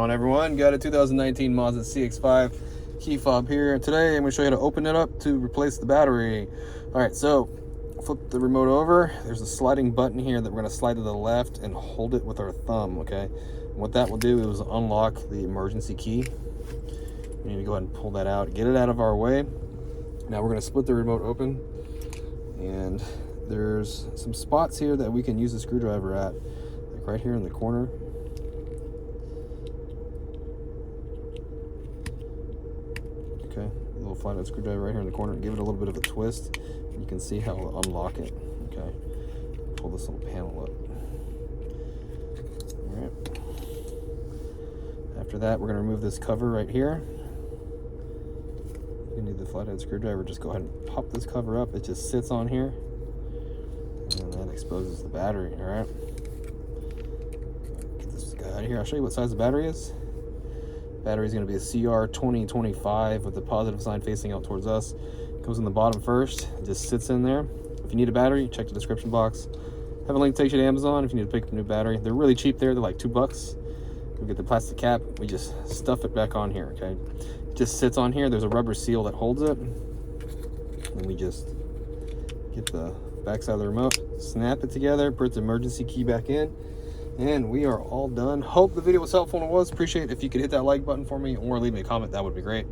on, everyone? Got a 2019 Mazda cx-5 key fob here. Today I'm going to show you how to open it up to replace the battery. Alright, so flip the remote over. There's a sliding button here that we're going to slide to the left and hold it with our thumb, okay? And what that will do is unlock the emergency key. We need to go ahead and pull that out, get it out of our way. Now we're going to split the remote open, and there's some spots here that we can use a screwdriver at, like right here in the corner. Okay, a little flathead screwdriver right here in the corner. Give it a little bit of a twist. You can see how it'll unlock it. Okay, pull this little panel up. All right. After that, we're going to remove this cover right here. You need the flathead screwdriver. Just go ahead and pop this cover up. It just sits on here, and that exposes the battery. All right. Get this guy out of here. I'll show you what size the battery is. Battery is going to be a CR2025 with the positive sign facing out towards us. Goes in the bottom first. It just sits in there. If you need a battery, check the description box. Have a link that takes you to Amazon if you need to pick up a new battery. They're really cheap there. They're like $2. We get the plastic cap. We just stuff it back on here. Okay. It just sits on here. There's a rubber seal that holds it. And we just get the back side of the remote, snap it together, put the emergency key back in, and we are all done. Hope the video was helpful, and it was. Appreciate it if you could hit that like button for me or leave me a comment. That would be great.